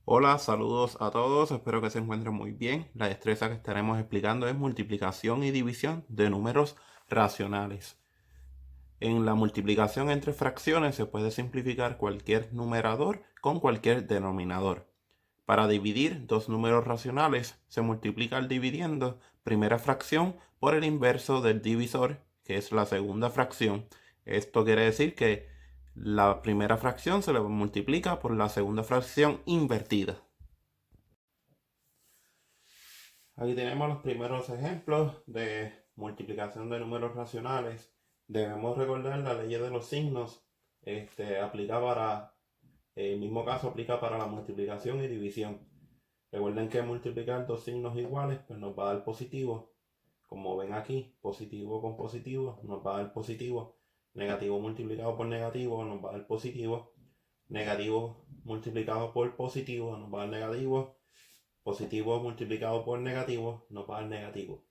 Hola, saludos a todos, espero que se encuentren muy bien. La destreza que estaremos explicando es multiplicación y división de números racionales. En la multiplicación entre fracciones se puede simplificar cualquier numerador con cualquier denominador. Para dividir dos números racionales se multiplica el dividiendo primera fracción por el inverso del divisor, que es la segunda fracción. Esto quiere decir que la primera fracción se le multiplica por la segunda fracción invertida. Ahí tenemos los primeros ejemplos de multiplicación de números racionales. Debemos recordar la ley de los signos. Aplica para, el mismo caso aplica para la multiplicación y división. Recuerden que multiplicar dos signos iguales pues nos va a dar positivo. Como ven aquí, positivo con positivo nos va a dar positivo. Negativo multiplicado por negativo nos va a dar positivo. Negativo multiplicado por positivo nos va a dar negativo. Positivo multiplicado por negativo nos va a dar negativo.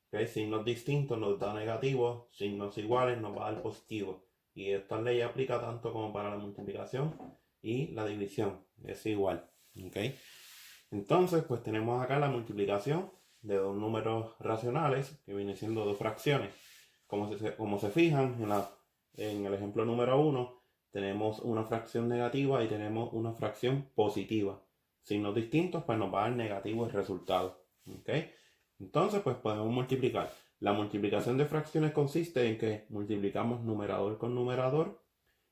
¿Okay? Signos distintos nos da negativo, signos iguales nos va a dar positivo. Y esta ley aplica tanto como para la multiplicación y la división. Es igual. ¿Okay? Entonces, pues tenemos acá la multiplicación de dos números racionales, que vienen siendo dos fracciones. Como se fijan en el ejemplo número 1, tenemos una fracción negativa y tenemos una fracción positiva. Signos distintos, pues nos va a dar negativo el resultado. ¿Okay? Entonces, pues podemos multiplicar. La multiplicación de fracciones consiste en que multiplicamos numerador con numerador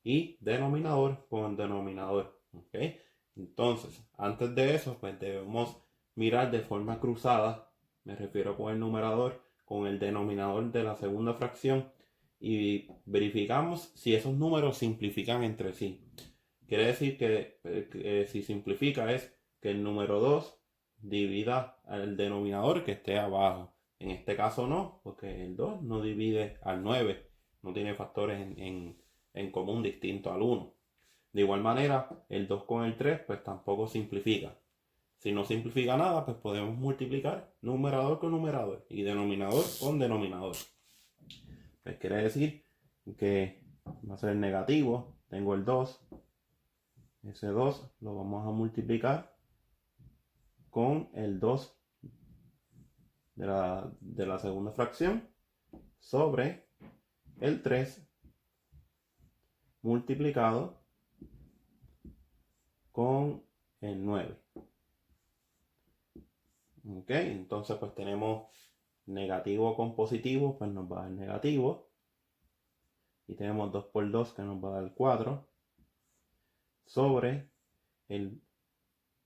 y denominador con denominador. ¿Okay? Entonces, antes de eso, pues debemos mirar de forma cruzada, me refiero con el numerador, con el denominador de la segunda fracción y verificamos si esos números simplifican entre sí. Quiere decir que si simplifica es que el número 2 divida al denominador que esté abajo. En este caso no, porque el 2 no divide al 9, no tiene factores en común distinto al 1. De igual manera, el 2 con el 3 pues tampoco simplifica. Si no simplifica nada, pues podemos multiplicar numerador con numerador y denominador con denominador. Pues quiere decir que va a ser negativo. Tengo el 2. Ese 2 lo vamos a multiplicar con el 2 de la segunda fracción sobre el 3 multiplicado con el 9. ¿Ok? Entonces pues tenemos negativo con positivo, pues nos va a dar negativo. Y tenemos 2 por 2 que nos va a dar 4 sobre el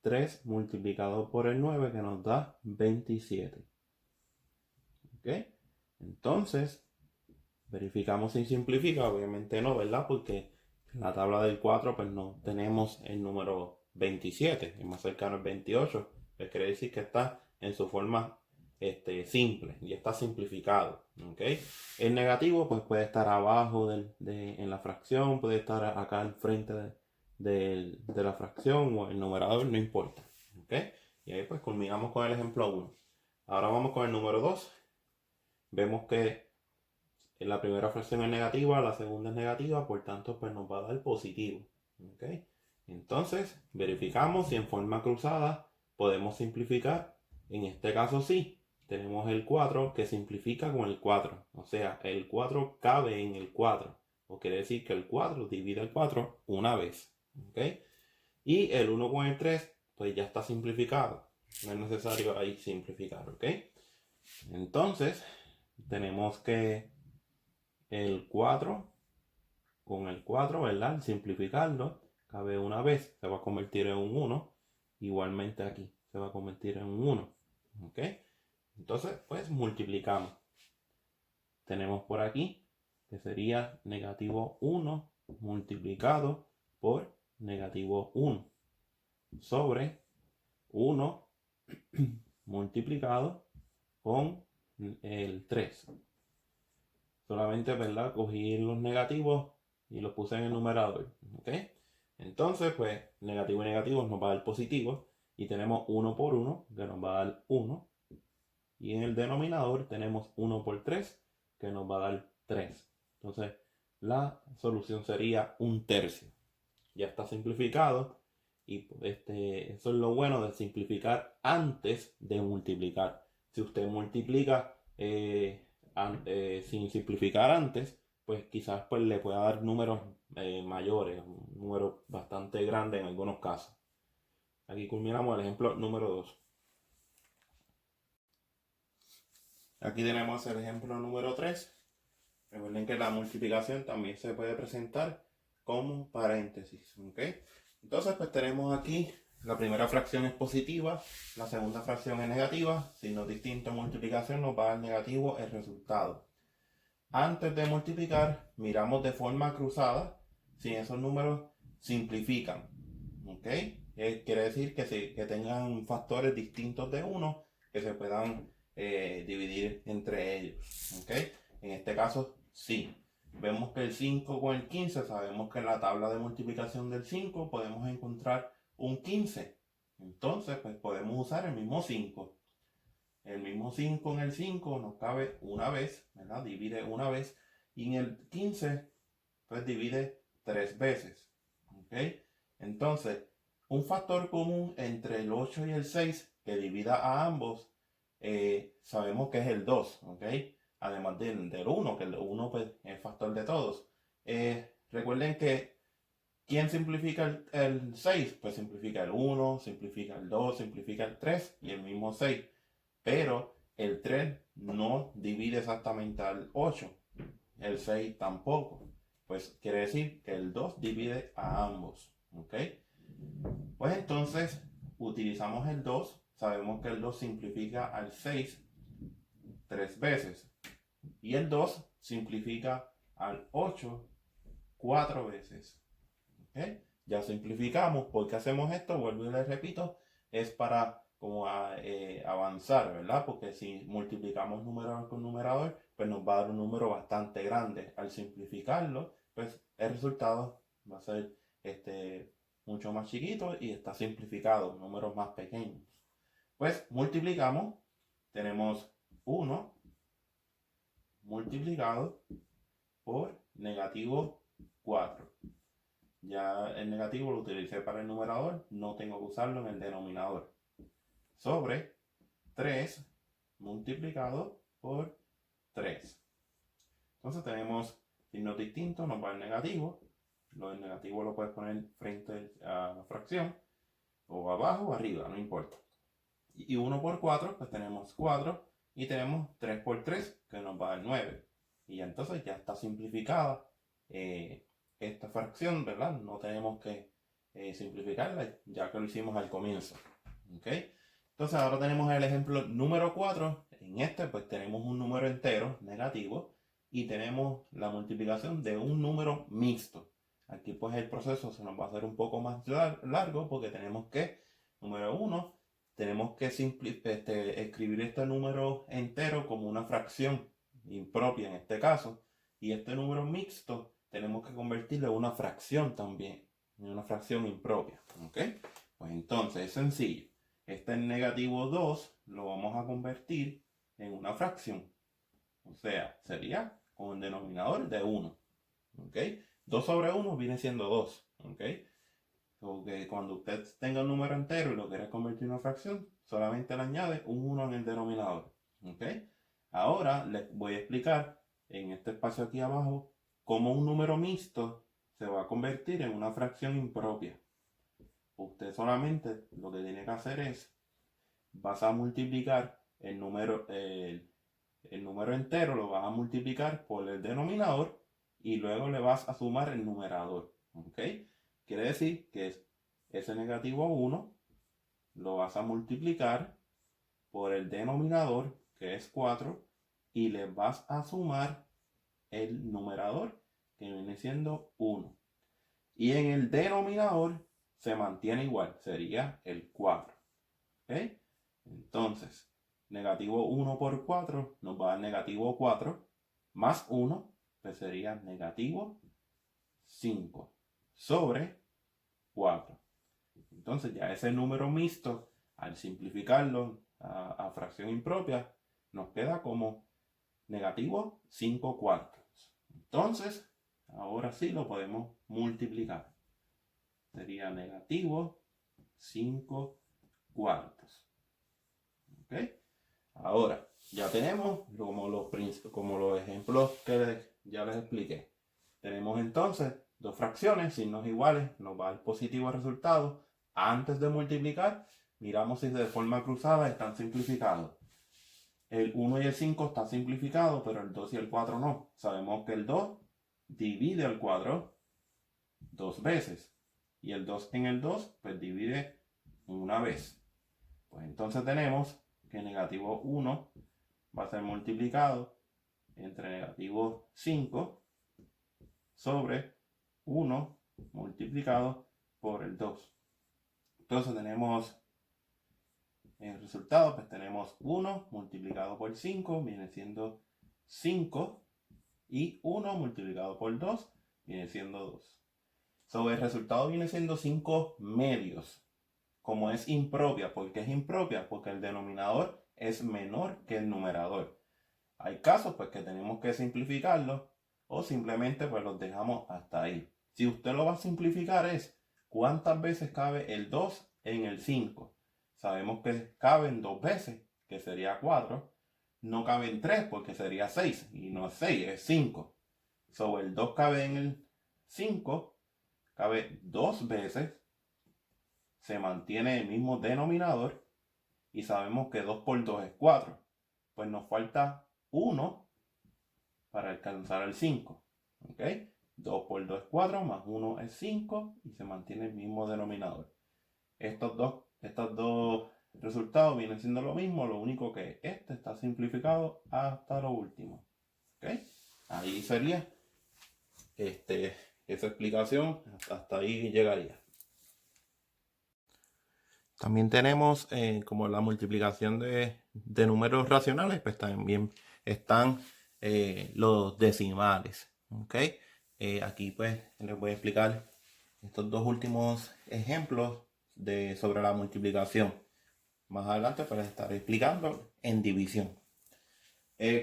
3 multiplicado por el 9 que nos da 27. ¿Ok? Entonces, verificamos si simplifica. Obviamente no, ¿verdad? Porque en la tabla del 4 pues no tenemos el número 27. Es más cercano al 28. Pues quiere decir que está en su forma simple. Y está simplificado. ¿Okay? El negativo pues puede estar abajo en la fracción. Puede estar acá al frente de la fracción o el numerador. No importa. ¿Okay? Y ahí pues culminamos con el ejemplo 1. Ahora vamos con el número 2. Vemos que la primera fracción es negativa, la segunda es negativa, por tanto pues nos va a dar positivo. ¿Okay? Entonces verificamos si en forma cruzada podemos simplificar. En este caso sí, tenemos el 4 que simplifica con el 4. O sea, el 4 cabe en el 4. O quiere decir que el 4 divide el 4 una vez. ¿Okay? Y el 1 con el 3 pues ya está simplificado. No es necesario ahí simplificar. ¿Ok? Entonces tenemos que el 4 con el 4, ¿verdad? Al simplificarlo, cabe una vez, se va a convertir en un 1. Igualmente aquí se va a convertir en un 1. ¿Ok? Entonces, pues multiplicamos. Tenemos por aquí que sería negativo 1 multiplicado por negativo 1 sobre 1 multiplicado con el 3. Solamente, ¿verdad? Cogí los negativos y los puse en el numerador. ¿Ok? Entonces, pues, negativo y negativo nos va a dar positivo. Y tenemos 1 por 1, que nos va a dar 1. Y en el denominador tenemos 1 por 3, que nos va a dar 3. Entonces, la solución sería un tercio. Ya está simplificado. Y eso es lo bueno de simplificar antes de multiplicar. Si usted multiplica sin simplificar antes, pues quizás pues, le pueda dar números mayores, un número bastante grande en algunos casos. Aquí culminamos el ejemplo número 2. Aquí tenemos el ejemplo número 3. Recuerden que la multiplicación también se puede presentar como paréntesis. ¿Ok? Entonces pues tenemos aquí la primera fracción es positiva, la segunda fracción es negativa. Signo distinto, multiplicación nos va a dar negativo el resultado. Antes de multiplicar, miramos de forma cruzada si esos números simplifican. ¿Ok? Quiere decir que tengan factores distintos de 1 que se puedan dividir entre ellos. ¿Ok? En este caso, sí. Vemos que el 5 con el 15, sabemos que en la tabla de multiplicación del 5 podemos encontrar un 15. Entonces, pues podemos usar el mismo 5. El mismo 5 en el 5 nos cabe una vez, ¿verdad? Divide una vez. Y en el 15, pues divide 3 veces. ¿Ok? Entonces, un factor común entre el 8 y el 6 que divida a ambos, sabemos que es el 2. ¿Ok? Además del 1, que el 1 pues, es factor de todos. Recuerden que ¿quién simplifica el 6? Pues simplifica el 1, simplifica el 2, simplifica el 3 y el mismo 6. Pero el 3 no divide exactamente al 8. El 6 tampoco. Pues quiere decir que el 2 divide a ambos. ¿Ok? Pues entonces utilizamos el 2. Sabemos que el 2 simplifica al 6 3 veces. Y el 2 simplifica al 8 4 veces. ¿Ok? Ya simplificamos. ¿Por qué hacemos esto? Vuelvo y les repito. Es para como avanzar, ¿verdad? Porque si multiplicamos numerador con numerador, pues nos va a dar un número bastante grande. Al simplificarlo, pues el resultado va a ser mucho más chiquito y está simplificado, números más pequeños. Pues multiplicamos, tenemos 1 multiplicado por negativo 4. Ya el negativo lo utilicé para el numerador, no tengo que usarlo en el denominador. Sobre 3 multiplicado por 3. Entonces tenemos signos distintos, nos va el negativo. El negativo lo puedes poner frente a la fracción, o abajo o arriba, no importa. Y 1 por 4, pues tenemos 4. Y tenemos 3 por 3, que nos va a dar 9. Y entonces ya está simplificada esta fracción, ¿verdad? No tenemos que simplificarla, ya que lo hicimos al comienzo. ¿Ok? Entonces ahora tenemos el ejemplo número 4. En este pues tenemos un número entero negativo y tenemos la multiplicación de un número mixto. Aquí pues el proceso se nos va a hacer un poco más largo porque tenemos que, número 1, tenemos que escribir este número entero como una fracción impropia en este caso. Y este número mixto tenemos que convertirlo en una fracción también, en una fracción impropia. ¿Ok? Pues entonces es sencillo. Este negativo 2 lo vamos a convertir en una fracción. O sea, sería con el denominador de 1. ¿Ok? 2 sobre 1 viene siendo 2. ¿Ok? Porque cuando usted tenga un número entero y lo quiere convertir en una fracción, solamente le añade un 1 en el denominador. ¿Ok? Ahora les voy a explicar en este espacio aquí abajo cómo un número mixto se va a convertir en una fracción impropia. Usted solamente lo que tiene que hacer es, vas a multiplicar el número entero, lo vas a multiplicar por el denominador y luego le vas a sumar el numerador. ¿Ok? Quiere decir que ese negativo 1 lo vas a multiplicar por el denominador, que es 4, y le vas a sumar el numerador, que viene siendo 1. Y en el denominador se mantiene igual, sería el 4. ¿Ok? Entonces, negativo 1 por 4 nos va a dar negativo 4, más 1, que sería negativo 5, sobre 4. Entonces ya ese número mixto, al simplificarlo a fracción impropia, nos queda como negativo 5 cuartos. Entonces, ahora sí lo podemos multiplicar. Sería negativo 5 cuartos. ¿Ok? Ahora, ya tenemos como los ejemplos que ya les expliqué. Tenemos entonces dos fracciones, signos iguales, nos va el positivo el resultado. Antes de multiplicar, miramos si de forma cruzada están simplificados. El 1 y el 5 están simplificados, pero el 2 y el 4 no. Sabemos que el 2 divide el 4 dos veces. Y el 2 en el 2, pues divide una vez. Pues entonces tenemos que negativo 1 va a ser multiplicado entre negativo 5 sobre 1 multiplicado por el 2. Entonces tenemos el resultado, pues tenemos 1 multiplicado por 5, viene siendo 5, y 1 multiplicado por 2, viene siendo 2. So, el resultado viene siendo 5 medios. Como es impropia, ¿por qué es impropia? Porque el denominador es menor que el numerador. Hay casos pues que tenemos que simplificarlo o simplemente pues los dejamos hasta ahí. Si usted lo va a simplificar es cuántas veces cabe el 2 en el 5. Sabemos que caben 2 veces, que sería 4. No caben 3 porque sería 6 y no es 6, es 5. So, el 2 cabe en el 5, cabe 2 veces, se mantiene el mismo denominador y sabemos que 2 por 2 es 4. Pues nos falta 1 para alcanzar el 5. ¿Ok? 2 por 2 es 4, más 1 es 5 y se mantiene el mismo denominador. Estos dos resultados vienen siendo lo mismo, lo único que este está simplificado hasta lo último. ¿Ok? Ahí sería esa explicación, hasta ahí llegaría. También tenemos como la multiplicación de números racionales, pues también están los decimales. ¿Okay? Aquí pues les voy a explicar estos dos últimos ejemplos sobre la multiplicación. Más adelante pues les estaré explicando en división.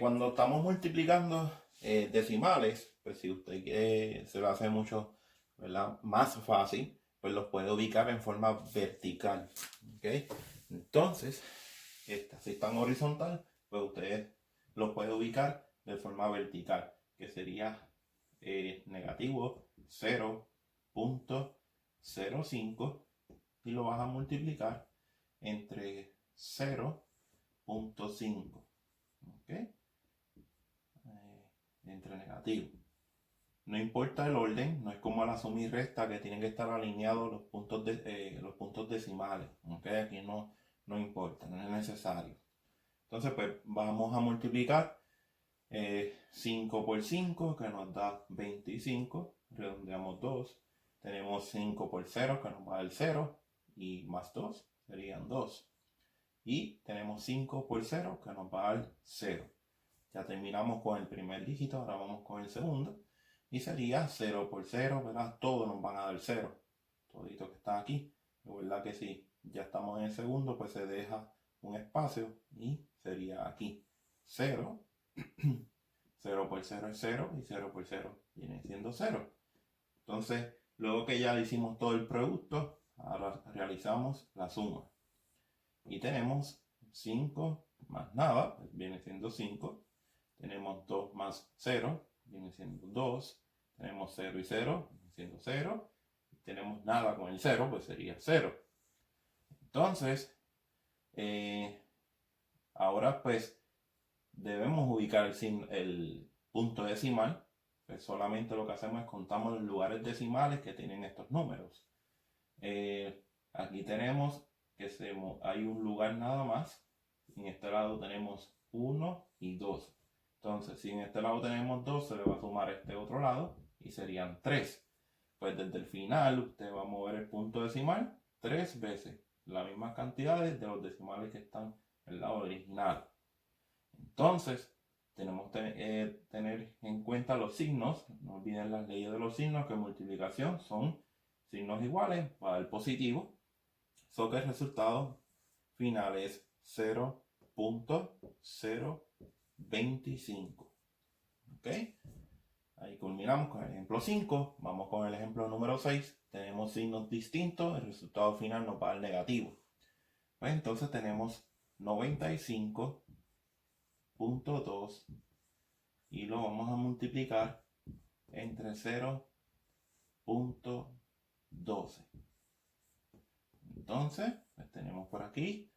Cuando estamos multiplicando decimales, pues si usted se lo hace mucho, ¿verdad?, más fácil, pues los puede ubicar en forma vertical. ¿Okay? Entonces, si están horizontal, pues usted los puede ubicar de forma vertical, que sería negativo 0.05 y lo vas a multiplicar entre 0.5. ¿Okay? Entre negativo. No importa el orden, no es como la suma y resta que tienen que estar alineados los puntos decimales. ¿Okay? Aquí no importa, no es necesario. Entonces pues vamos a multiplicar 5 por 5 que nos da 25, redondeamos 2. Tenemos 5 por 0 que nos va a dar 0 y más 2 serían 2. Y tenemos 5 por 0 que nos va a dar 0. Ya terminamos con el primer dígito, ahora vamos con el segundo. Y sería 0 por 0, ¿verdad? Todos nos van a dar 0. Todito que está aquí. De verdad que si ya estamos en el segundo, pues se deja un espacio y sería aquí 0. 0 por 0 es 0 y 0 por 0 viene siendo 0. Entonces, luego que ya hicimos todo el producto, ahora realizamos la suma. Y tenemos 5 más nada, pues viene siendo 5. Tenemos 2 más 0, viene siendo 2. Tenemos 0 y 0, viene siendo 0. Y tenemos nada con el 0, pues sería 0. Entonces, ahora pues debemos ubicar el punto decimal. Pues solamente lo que hacemos es contamos los lugares decimales que tienen estos números. Aquí tenemos que hay un lugar nada más. En este lado tenemos 1 y 2. Entonces, si en este lado tenemos 2, se le va a sumar este otro lado y serían 3. Pues desde el final usted va a mover el punto decimal 3 veces. Las mismas cantidades de los decimales que están en el lado original. Entonces, tenemos que tener en cuenta los signos. No olviden las leyes de los signos, que multiplicación son signos iguales, va a dar positivo. So que el resultado final es 0.025. ¿Ok? Ahí culminamos con el ejemplo 5. Vamos con el ejemplo número 6. tenemos signos distintos, el resultado final nos va al negativo. Pues entonces tenemos 95.2 y lo vamos a multiplicar entre 0.12. Entonces, pues tenemos por aquí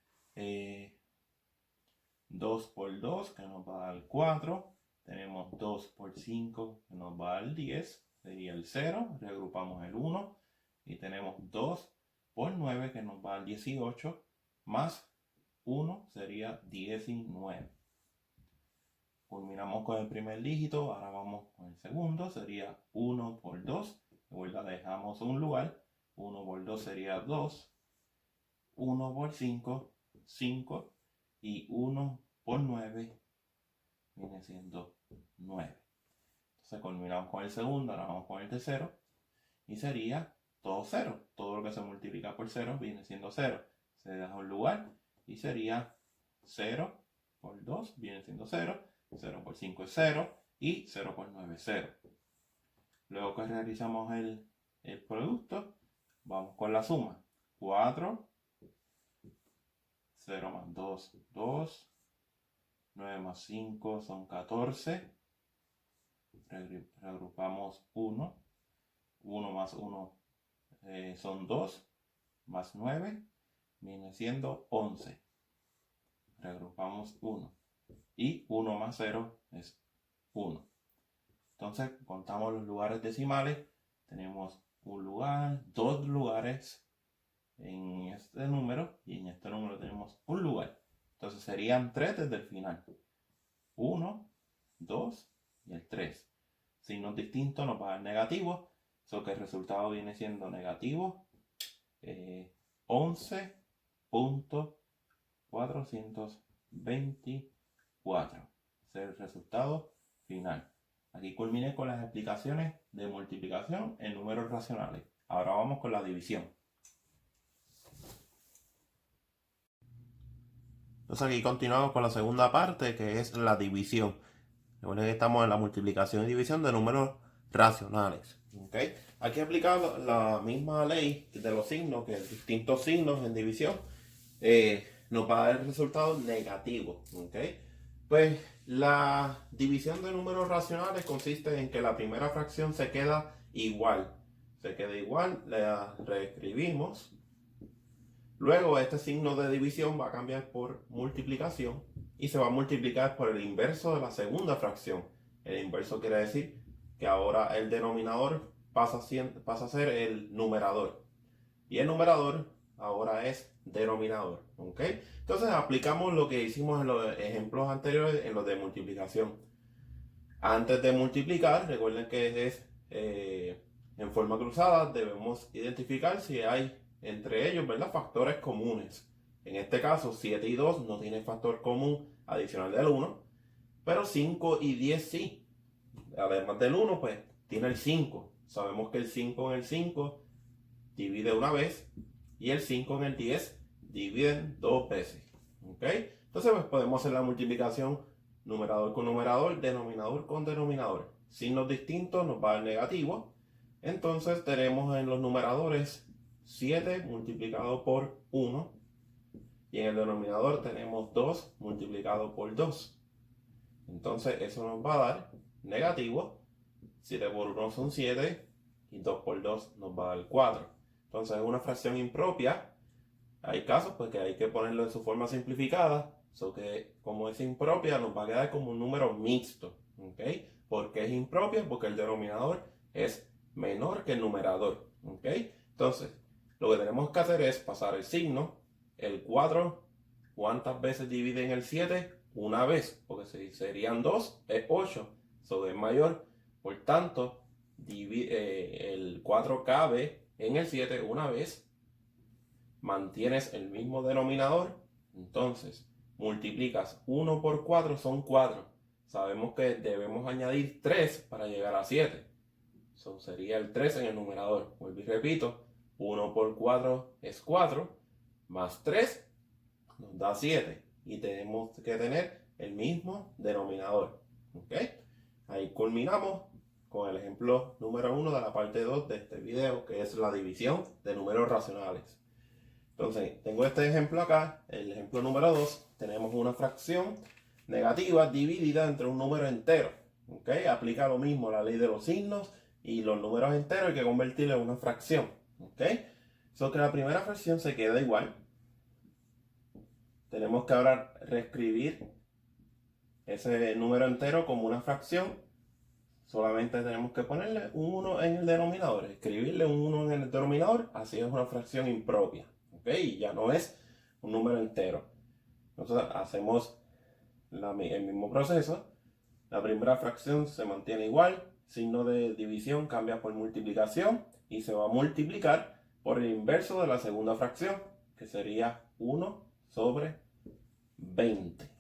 2 por 2 que nos va a dar 4. Tenemos 2 por 5 que nos va a dar 10. Sería el 0. Reagrupamos el 1. Y tenemos 2 por 9 que nos va a dar 18. Más 1 sería 19. Culminamos con el primer dígito. Ahora vamos con el segundo. Sería 1 por 2. De vuelta dejamos un lugar. 1 por 2 sería 2. 1 por 5, 5. Y 1 por 9 viene siendo 9. Entonces culminamos con el segundo. Ahora vamos con el tercero. Y sería todo 0. Todo lo que se multiplica por 0 viene siendo 0. Se deja un lugar. Y sería 0 por 2 viene siendo 0. 0 por 5 es 0. Y 0 por 9 es 0. Luego que realizamos el producto, vamos con la suma. 4, 0 más 2, 2. 9 más 5 son 14. Reagrupamos 1. 1 más 1 son 2. Más 9 viene siendo 11. Reagrupamos 1. Y 1 más 0 es 1. Entonces contamos los lugares decimales. Tenemos un lugar, dos lugares en este número. Y en este número tenemos un lugar. Entonces serían 3 desde el final. 1, 2 y el 3. Signos distintos nos va a dar negativo. Eso que el resultado viene siendo negativo 11.424. Ese es el resultado final. Aquí culminé con las explicaciones de multiplicación en números racionales. Ahora vamos con la división. Entonces aquí continuamos con la segunda parte, que es la división. Recuerden que estamos en la multiplicación y división de números racionales. ¿Okay? Aquí he aplicado la misma ley de los signos, que distintos signos en división nos va a dar el resultado negativo. ¿Okay? Pues la división de números racionales consiste en que la primera fracción se queda igual. Se queda igual, la reescribimos. Luego este signo de división va a cambiar por multiplicación y se va a multiplicar por el inverso de la segunda fracción. El inverso quiere decir que ahora el denominador pasa a ser el numerador. Y el numerador ahora es denominador. ¿Okay? Entonces aplicamos lo que hicimos en los ejemplos anteriores en los de multiplicación. Antes de multiplicar, recuerden que es en forma cruzada, debemos identificar si hay entre ellos, ¿verdad?, factores comunes. En este caso, 7 y 2 no tienen factor común adicional del 1, pero 5 y 10 sí. Además del 1, pues tiene el 5. Sabemos que el 5 en el 5 divide una vez y el 5 en el 10 divide dos veces. ¿Ok? Entonces, pues podemos hacer la multiplicación numerador con numerador, denominador con denominador. Signos distintos nos va a dar negativo. Entonces tenemos en los numeradores 7 multiplicado por 1. Y en el denominador tenemos 2 multiplicado por 2. Entonces eso nos va a dar negativo. 7 por 1 son 7. Y 2 por 2 nos va a dar 4. Entonces es una fracción impropia. Hay casos pues que hay que ponerlo en su forma simplificada. So que como es impropia nos va a quedar como un número mixto. ¿Okay? ¿Por qué es impropia? Porque el denominador es menor que el numerador. ¿Okay? Entonces lo que tenemos que hacer es pasar el signo. El 4, ¿cuántas veces divide en el 7? Una vez, porque si serían 2, es 8. So es mayor. Por tanto, el 4 cabe en el 7 una vez. Mantienes el mismo denominador. Entonces, multiplicas 1 por 4, son 4. Sabemos que debemos añadir 3 para llegar a 7. So sería el 3 en el numerador. Vuelvo y repito. 1 por 4 es 4. Más 3 nos da 7. Y tenemos que tener el mismo denominador. ¿Ok? Ahí culminamos con el ejemplo número 1 de la parte 2 de este video, que es la división de números racionales. Entonces, tengo este ejemplo acá, el ejemplo número 2, tenemos una fracción negativa dividida entre un número entero. ¿Okay? Aplica lo mismo la ley de los signos y los números enteros hay que convertirlo en una fracción. ¿Okay? So que la primera fracción se queda igual. Tenemos que ahora reescribir ese número entero como una fracción. Solamente tenemos que ponerle un 1 en el denominador, escribirle un 1 en el denominador, así es una fracción impropia. ¿Okay? Y ya no es un número entero. Entonces hacemos el mismo proceso. La primera fracción se mantiene igual, signo de división cambia por multiplicación y se va a multiplicar por el inverso de la segunda fracción, que sería 1 sobre 20.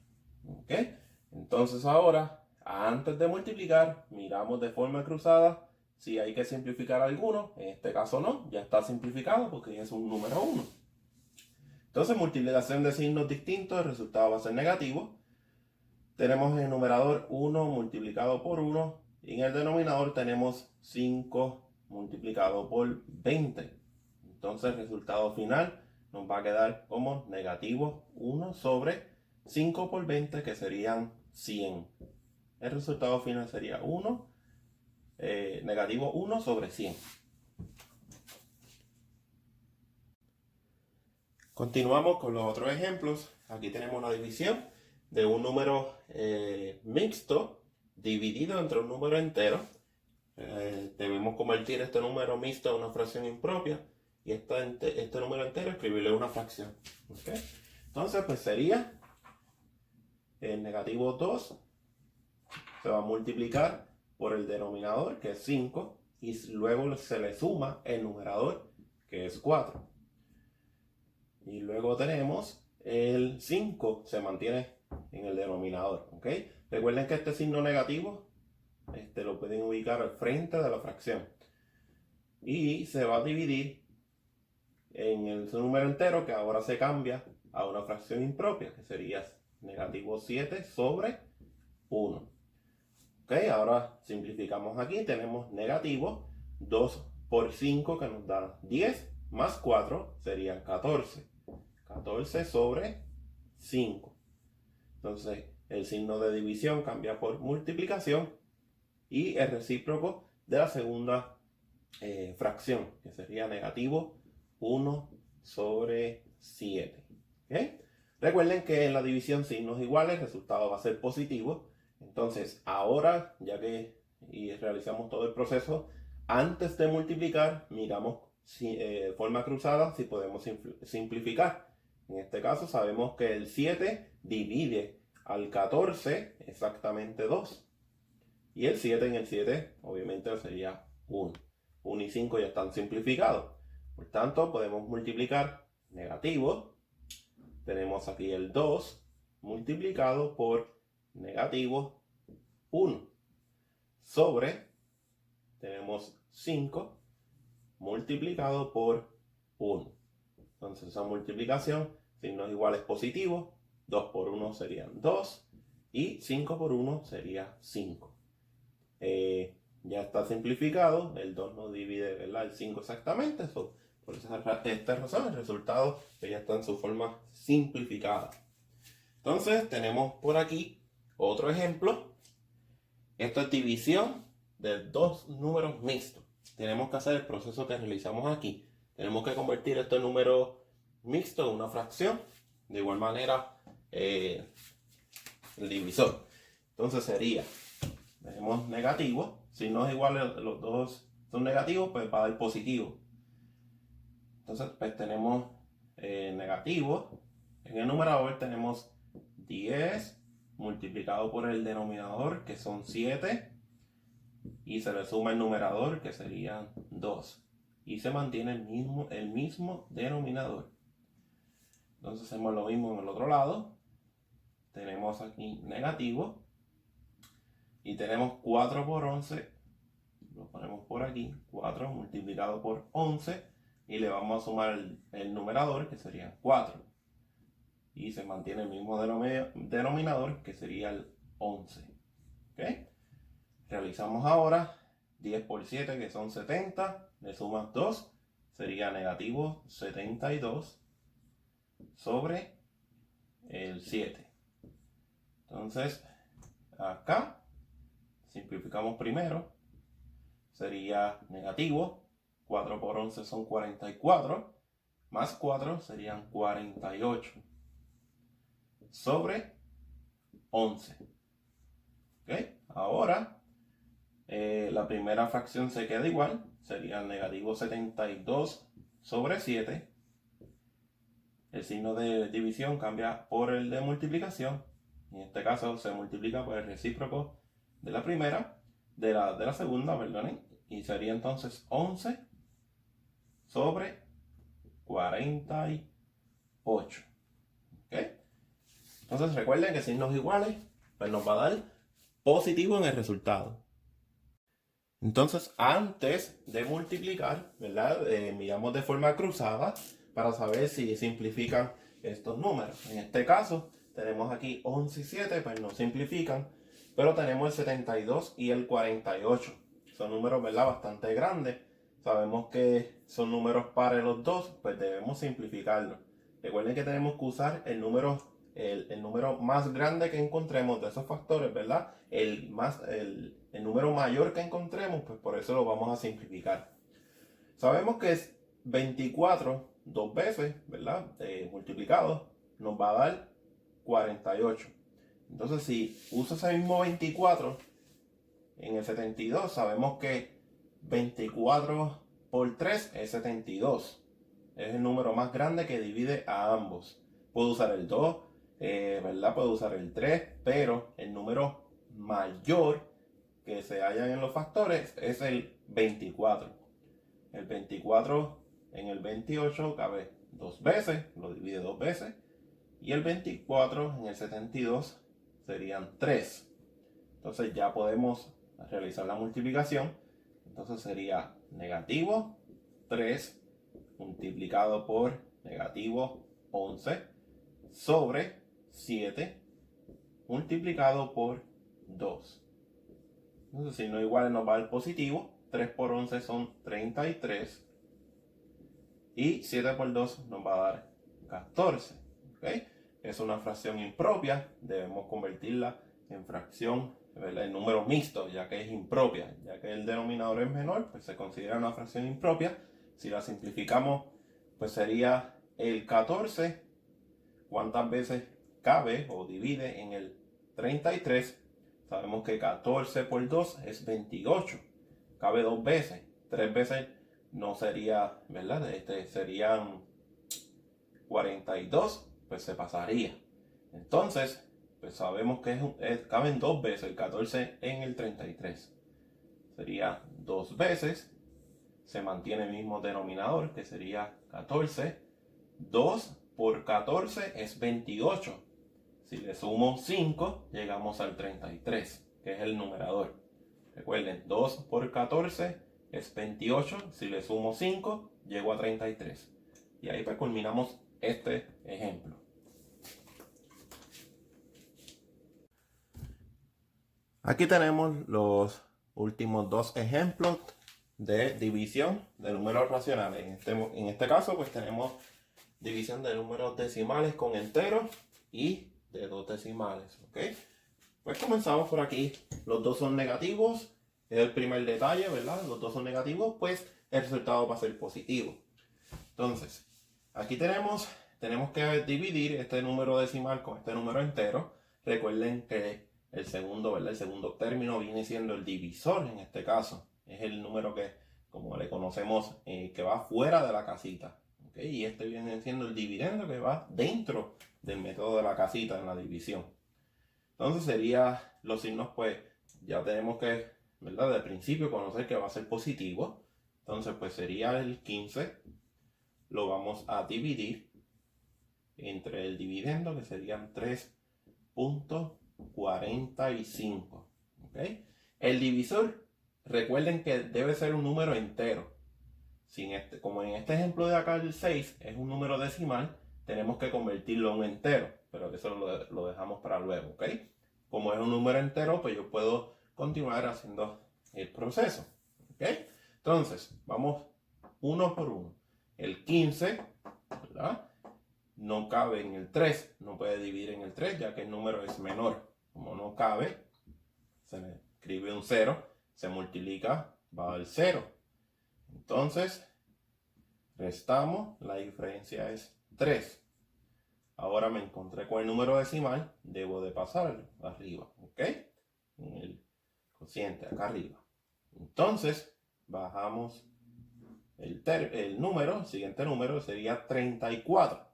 ¿Okay? Entonces ahora, antes de multiplicar, miramos de forma cruzada si hay que simplificar alguno. En este caso no, ya está simplificado porque es un número 1. Entonces, multiplicación de signos distintos, el resultado va a ser negativo. Tenemos en el numerador 1 multiplicado por 1 y en el denominador tenemos 5 multiplicado por 20. Entonces el resultado final nos va a quedar como negativo 1 sobre 5 por 20, que serían 100. El resultado final sería negativo 1 sobre 100. Continuamos con los otros ejemplos. Aquí tenemos la división de un número mixto dividido entre un número entero. Debemos convertir este número mixto en una fracción impropia y este número entero escribirle una fracción. ¿Okay? Entonces pues sería el negativo 2 se va a multiplicar por el denominador, que es 5, y luego se le suma el numerador, que es 4. Y luego tenemos el 5 se mantiene en el denominador. ¿Okay? Recuerden que este signo negativo lo pueden ubicar al frente de la fracción. Y se va a dividir en el número entero, que ahora se cambia a una fracción impropia, que sería negativo 7 sobre 1. ¿Okay? Ahora simplificamos aquí. Tenemos negativo 2 por 5, que nos da 10, más 4 serían 14. 14 sobre 5. Entonces el signo de división cambia por multiplicación y el recíproco de la segunda fracción, que sería negativo 1 sobre 7. ¿Okay? Recuerden que en la división signos iguales el resultado va a ser positivo. Entonces ahora, ya que realizamos todo el proceso, antes de multiplicar miramos de forma cruzada si podemos simplificar. En este caso sabemos que el 7 divide al 14 exactamente 2. Y el 7 en el 7 obviamente sería 1. 1 y 5 ya están simplificados. Por tanto podemos multiplicar negativo. Tenemos aquí el 2 multiplicado por negativo 1. Sobre, tenemos 5 multiplicado por 1. Entonces esa multiplicación, signos iguales positivos, 2 por 1 serían 2 y 5 por 1 sería 5. Ya está simplificado, el 2 no divide, ¿verdad?, el 5 exactamente. Por esta razón el resultado ya está en su forma simplificada. Entonces tenemos por aquí otro ejemplo. Esto es división de dos números mixtos. Tenemos que hacer el proceso que realizamos aquí. Tenemos que convertir este número mixto en una fracción. De igual manera, el divisor. Entonces sería, tenemos negativo. Si no es igual, los dos son negativos, pues va a dar positivo. Entonces, pues tenemos negativo. En el numerador tenemos 10 multiplicado por el denominador, que son 7. Y se le suma el numerador, que serían 2. Y se mantiene el mismo denominador. Entonces hacemos lo mismo en el otro lado. Tenemos aquí negativo. Y tenemos 4 por 11. Lo ponemos por aquí. 4 multiplicado por 11. Y le vamos a sumar el numerador, que sería 4. Y se mantiene el mismo denominador, que sería el 11. ¿Okay? Realizamos ahora 10 por 7, que son 70, le sumas 2, sería negativo 72 sobre el 7. Entonces, acá simplificamos primero, sería negativo, 4 por 11 son 44, más 4 serían 48 sobre 11. ¿Okay? Ahora, la primera fracción se queda igual, sería negativo 72 sobre 7. El signo de división cambia por el de multiplicación. En este caso se multiplica por el recíproco de la primera, de la segunda, perdón, y sería entonces 11 sobre 48. ¿Okay? Entonces recuerden que signos iguales, pues nos va a dar positivo en el resultado. Entonces, antes de multiplicar, ¿verdad? Miramos de forma cruzada para saber si simplifican estos números. En este caso, tenemos aquí 11 y 7, pues no simplifican, pero tenemos el 72 y el 48. Son números, ¿verdad? Bastante grandes. Sabemos que son números pares los dos, pues debemos simplificarlos. Recuerden que tenemos que usar el número más grande que encontremos de esos factores, ¿verdad? El número mayor que encontremos, pues por eso lo vamos a simplificar. Sabemos que es 24 dos veces, ¿verdad? Multiplicado, nos va a dar 48. Entonces, si uso ese mismo 24 en el 72, sabemos que 24 por 3 es 72. Es el número más grande que divide a ambos. Puedo usar el 2, ¿verdad? Puedo usar el 3, pero el número mayor que se hallan en los factores es el 24. El 24 en el 28 cabe dos veces, lo divide dos veces. Y el 24 en el 72 serían 3. Entonces ya podemos realizar la multiplicación. Entonces sería negativo 3 multiplicado por negativo 11 sobre 7 multiplicado por 2. Entonces, si no igual nos va el positivo. 3 por 11 son 33. Y 7 por 2 nos va a dar 14. ¿Okay? Es una fracción impropia. Debemos convertirla en fracción, en número mixto, ya que es impropia. Ya que el denominador es menor, pues se considera una fracción impropia. Si la simplificamos, pues sería el 14. ¿Cuántas veces cabe o divide en el 33? Sabemos que 14 por 2 es 28. Cabe dos veces. Tres veces no sería, ¿verdad? Serían 42, pues se pasaría. Entonces, pues sabemos que caben dos veces el 14 en el 33. Sería dos veces. Se mantiene el mismo denominador, que sería 14. 2 por 14 es 28. Si le sumo 5, llegamos al 33, que es el numerador. Recuerden, 2 por 14 es 28. Si le sumo 5, llego a 33. Y ahí pues culminamos este ejemplo. Aquí tenemos los últimos dos ejemplos de división de números racionales. En este caso pues tenemos división de números decimales con enteros y de dos decimales, ¿ok? Pues comenzamos por aquí. Los dos son negativos, es el primer detalle, ¿verdad? Los dos son negativos, pues el resultado va a ser positivo. Entonces, aquí tenemos que dividir este número decimal con este número entero. Recuerden que el segundo, ¿verdad? El segundo término viene siendo el divisor en este caso. Es el número que, como le conocemos, que va fuera de la casita. ¿Okay? Y este viene siendo el dividendo que va dentro del método de la casita en la división. Entonces sería los signos, pues ya tenemos que, ¿verdad? De principio conocer que va a ser positivo. Entonces pues sería el 15. Lo vamos a dividir entre el dividendo, que serían 3.45. ¿Okay? El divisor, recuerden que debe ser un número entero. Como en este ejemplo de acá, el 6 es un número decimal, tenemos que convertirlo a un entero, pero eso lo dejamos para luego, ¿ok? Como es un número entero, pues yo puedo continuar haciendo el proceso, ¿Ok? Entonces, vamos uno por uno. El 15, ¿verdad? No cabe en el 3, no puede dividir en el 3 ya que el número es menor. Como no cabe, se le escribe un 0, se multiplica, va al 0. Entonces, restamos, la diferencia es 3. Ahora me encontré con el número decimal, debo de pasarlo arriba, ¿ok? En el cociente, acá arriba. Entonces, bajamos el número, el siguiente número sería 34.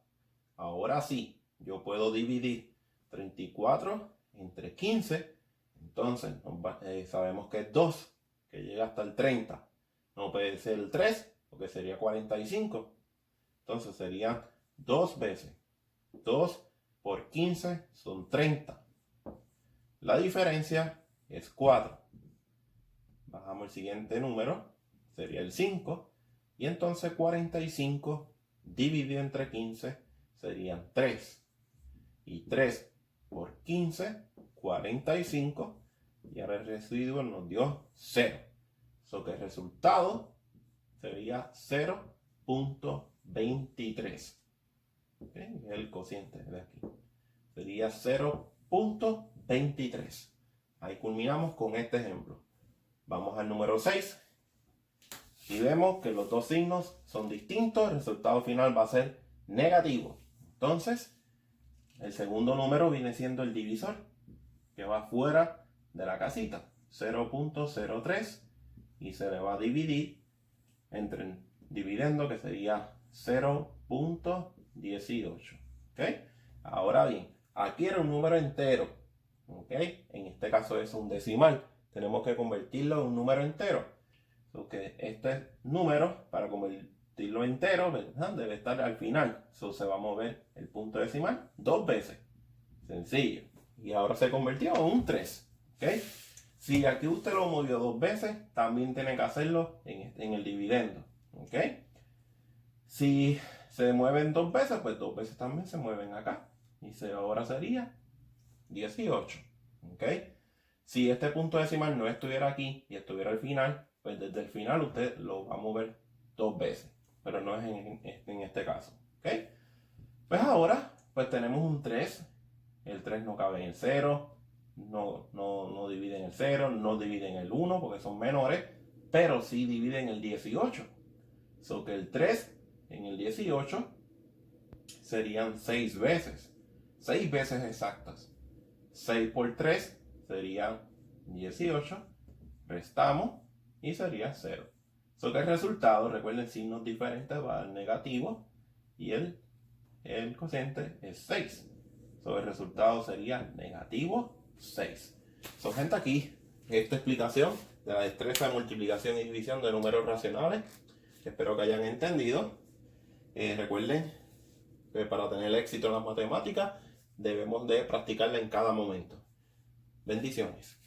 Ahora sí, yo puedo dividir 34 entre 15. Entonces, sabemos que es 2, que llega hasta el 30. No puede ser el 3, porque sería 45. Entonces serían 2 veces. 2 por 15 son 30. La diferencia es 4. Bajamos el siguiente número, sería el 5. Y entonces 45 dividido entre 15 serían 3. Y 3 por 15, 45. Y ahora el residuo nos dio 0. So que el resultado sería 0.23. ¿Okay? El cociente de aquí sería 0.23. Ahí culminamos con este ejemplo. Vamos al número 6 y vemos que los dos signos son distintos. El resultado final va a ser negativo. Entonces, el segundo número viene siendo el divisor, que va fuera de la casita, 0.03, y se le va a dividir entre el dividendo, que sería 0.18. ¿Ok? Ahora bien, aquí era un número entero. ¿Ok? En este caso es un decimal. Tenemos que convertirlo en un número entero. Okay. Este número, para convertirlo entero, ¿verdad?, debe estar al final. Se va a mover el punto decimal 2 veces. Sencillo. Y ahora se convirtió en un 3. ¿Ok? Si aquí usted lo movió 2 veces, también tiene que hacerlo en el dividendo. ¿Ok? Si se mueven 2 veces, pues 2 veces también se mueven acá. Y ahora sería 18. ¿Ok? Si este punto decimal no estuviera aquí y estuviera al final, pues desde el final usted lo va a mover 2 veces. Pero no es en este caso. ¿Ok? Pues ahora, pues tenemos un 3. El 3 no cabe en el 0. No divide en el 0. No divide en el 1 porque son menores. Pero sí divide en el 18. So que el 3 en el 18 serían 6 veces. 6 veces exactas. 6 por 3 serían 18. Restamos y sería 0. So que el resultado, recuerden, signos diferentes, va al negativo y el cociente es 6. So el resultado sería negativo 6. So, gente, aquí esta explicación de la destreza de multiplicación y división de números racionales. Espero que hayan entendido. Recuerden que para tener éxito en las matemáticas debemos de practicarla en cada momento. Bendiciones.